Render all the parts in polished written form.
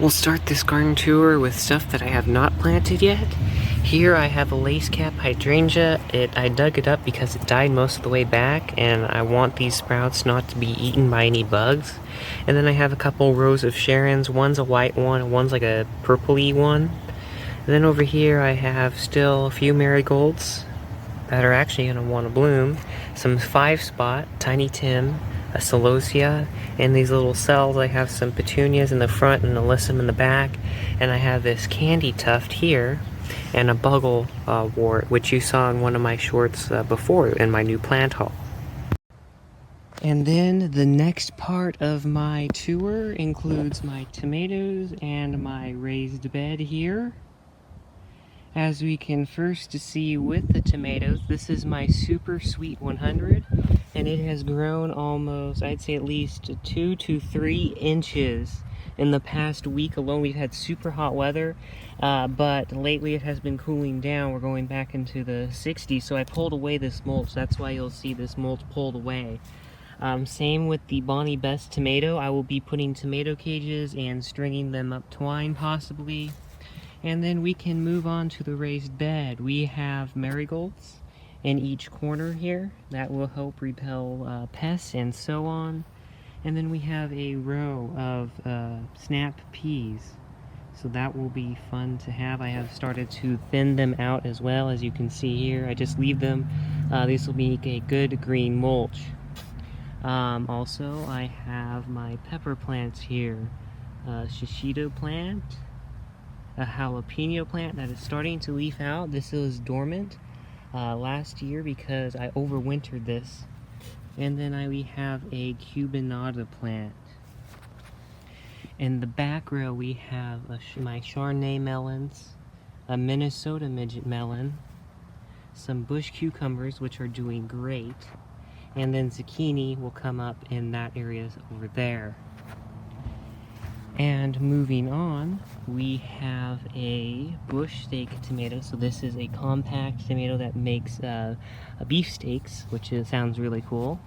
We'll start this garden tour with stuff that I have not planted yet. Here I have a lace cap hydrangea. I dug it up because it died most of the way back, and I want these sprouts not to be eaten by any bugs. And then I have a couple rows of Sharons. One's a white one, and one's like a purpley one. And then over here I have still a few marigolds that are actually going to want to bloom. Some 5-spot, tiny Tim, a celosia, and these little cells. I have some petunias in the front and alyssum in the back, and I have this candy tuft here and a bugglewort, which you saw in one of my shorts before in my new plant haul. And then the next part of my tour includes my tomatoes and my raised bed here. As we can first see with the tomatoes, this is my Super Sweet 100, and it has grown almost, I'd say at least 2 to 3 inches in the past week alone. We've had super hot weather, but lately it has been cooling down. We're going back into the 60s, so I pulled away this mulch. That's why you'll see this mulch pulled away. Same with the Bonnie Best tomato. I will be putting tomato cages and stringing them up twine possibly. And then we can move on to the raised bed. We have marigolds in each corner here. That will help repel pests and so on. And then we have a row of snap peas. So that will be fun to have. I have started to thin them out as well, as you can see here. I just leave them. These will make a good green mulch. Also, I have my pepper plants here. Shishito plant. A jalapeno plant that is starting to leaf out. This was dormant last year because I overwintered this. And then we have a cubanata plant. In the back row we have my Chardonnay melons, a Minnesota midget melon, some bush cucumbers which are doing great, and then zucchini will come up in that area over there. And moving on, we have a bush steak tomato. So this is a compact tomato that makes beefsteaks, which sounds really cool.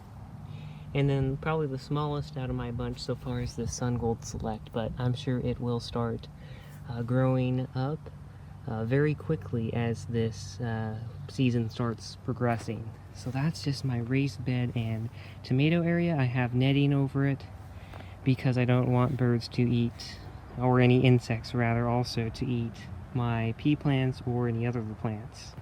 And then probably the smallest out of my bunch so far is the Sun Gold Select, but I'm sure it will start growing up very quickly as this season starts progressing. So that's just my raised bed and tomato area. I have netting over it, because I don't want birds to eat, or any insects rather, also to eat my pea plants or any other plants.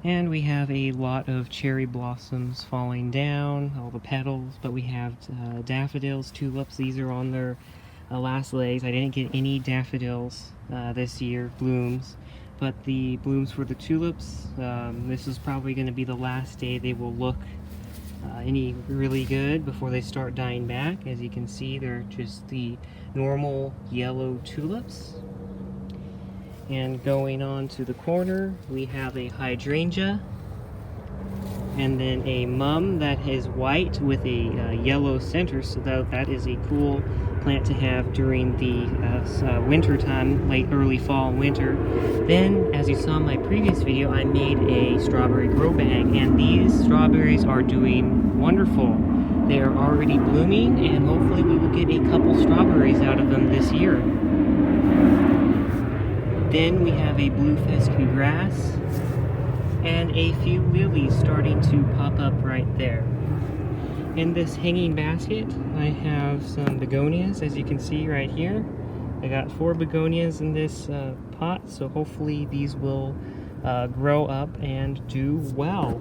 And we have a lot of cherry blossoms falling down, all the petals, but we have daffodils, tulips. These are on their last legs. I didn't get any daffodils this year, blooms, but the blooms for the tulips, this is probably going to be the last day they will look any really good before they start dying back. As you can see, they're just the normal yellow tulips. And going on to the corner, we have a hydrangea, and then a mum that is white with a yellow center, so that is a cool plant to have during the winter time, late early fall and winter. Then, as you saw in my previous video, I made a strawberry grow bag, and these strawberries are doing wonderful. They are already blooming, and hopefully we will get a couple strawberries out of them this year. Then we have a blue fescue grass and a few lilies starting to pop up right there. In this hanging basket, I have some begonias, as you can see right here. I got 4 begonias in this pot, so hopefully these will grow up and do well.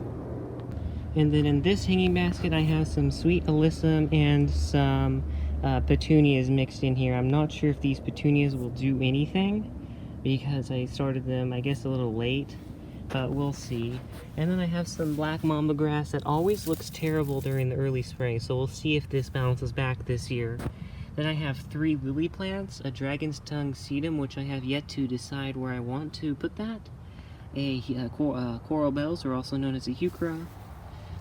And then in this hanging basket, I have some sweet alyssum and some petunias mixed in here. I'm not sure if these petunias will do anything, because I started them, I guess, a little late, but we'll see. And then I have some black mamba grass that always looks terrible during the early spring, so we'll see if this bounces back this year. Then I have 3 lily plants, a dragon's tongue sedum, which I have yet to decide where I want to put that, a coral bells, or also known as a heuchera,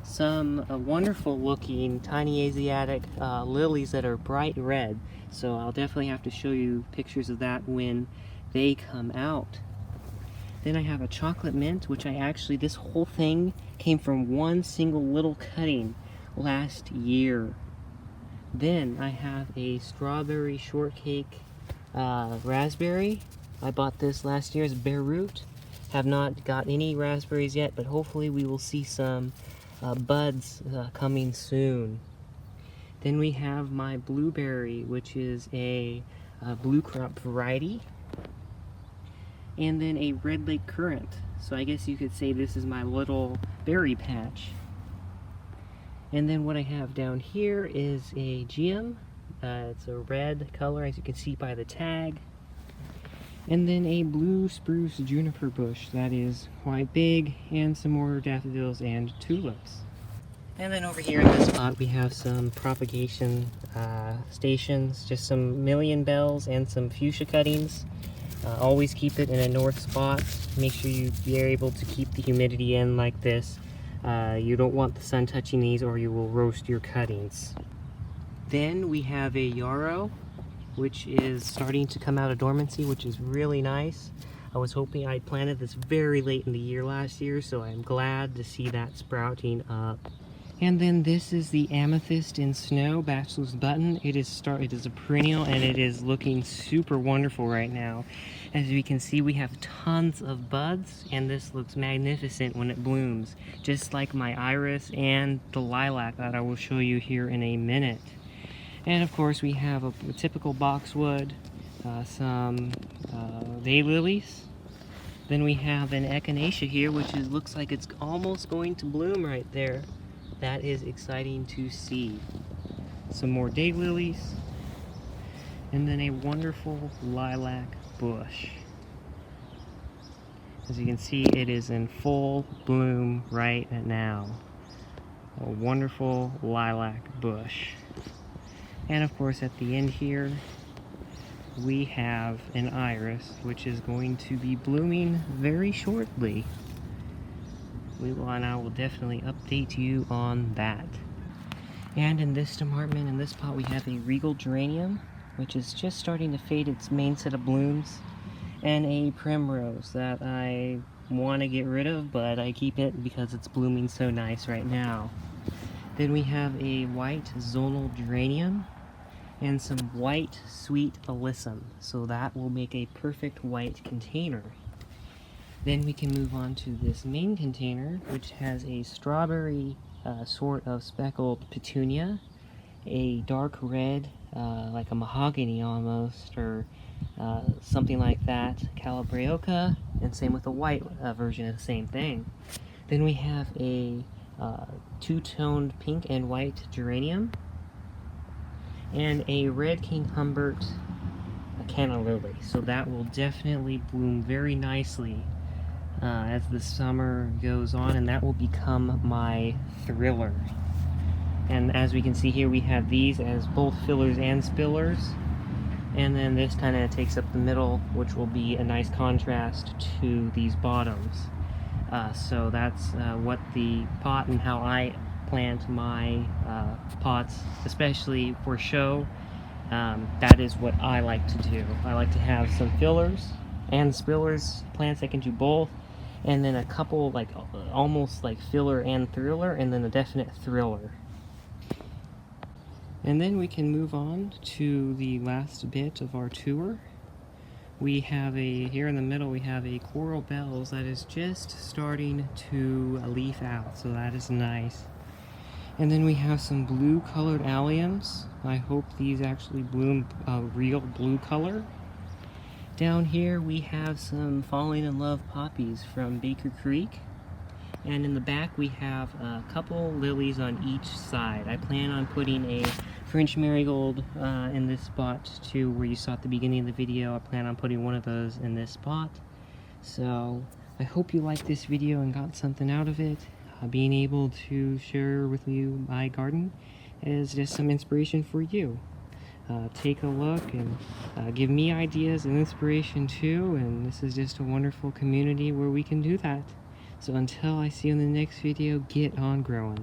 some wonderful looking tiny Asiatic lilies that are bright red, so I'll definitely have to show you pictures of that when they come out. Then I have a chocolate mint, which this whole thing came from one single little cutting last year. Then I have a strawberry shortcake raspberry. I bought this last year as bare root. Have not got any raspberries yet, but hopefully we will see some buds coming soon. Then we have my blueberry, which is a blue crop variety. And then a red lake currant. So I guess you could say this is my little berry patch. And then what I have down here is a geum. It's a red color, as you can see by the tag. And then a blue spruce juniper bush that is quite big, and some more daffodils and tulips. And then over here in this spot we have some propagation stations, just some million bells and some fuchsia cuttings. Always keep it in a north spot. Make sure you are able to keep the humidity in like this. You don't want the sun touching these or you will roast your cuttings. Then we have a yarrow, which is starting to come out of dormancy, which is really nice. I was hoping I planted this very late in the year last year, so I'm glad to see that sprouting up. And then this is the amethyst in snow, bachelor's button. It is a perennial and it is looking super wonderful right now. As we can see, we have tons of buds and this looks magnificent when it blooms, just like my iris and the lilac that I will show you here in a minute. And of course we have a typical boxwood, some daylilies. Then we have an echinacea here, which looks like it's almost going to bloom right there. That is exciting to see. Some more daylilies, and then a wonderful lilac bush. As you can see, it is in full bloom right now. A wonderful lilac bush. And of course at the end here, we have an iris, which is going to be blooming very shortly. And I will definitely update you on that. And in this department, in this pot, we have a regal geranium, which is just starting to fade its main set of blooms, and a primrose that I want to get rid of, but I keep it because it's blooming so nice right now. Then we have a white zonal geranium and some white sweet alyssum, so that will make a perfect white container. Then we can move on to this main container, which has a strawberry sort of speckled petunia, a dark red, like a mahogany almost, or something like that, calabrioca, and same with the white version of the same thing. Then we have a two-toned pink and white geranium, and a red King Humbert canna lily. So that will definitely bloom very nicely as the summer goes on, and that will become my thriller. And as we can see here, we have these as both fillers and spillers, and then this kind of takes up the middle, which will be a nice contrast to these bottoms. So that's what the pot and how I plant my pots, especially for show. That is what I like to do. I like to have some fillers and spillers, plants that can do both, and then a couple like almost like filler and thriller, and then a definite thriller. And then we can move on to the last bit of our tour. We have here in the middle, we have a coral bells that is just starting to leaf out, so that is nice. And then we have some blue colored alliums. I hope these actually bloom a real blue color. Down here we have some falling in love poppies from Baker Creek. And in the back we have a couple lilies on each side. I plan on putting a French marigold in this spot too, where you saw at the beginning of the video. I plan on putting one of those in this spot. So I hope you liked this video and got something out of it. Being able to share with you my garden is just some inspiration for you. Take a look and give me ideas and inspiration too, and this is just a wonderful community where we can do that. So until I see you in the next video, get on growing.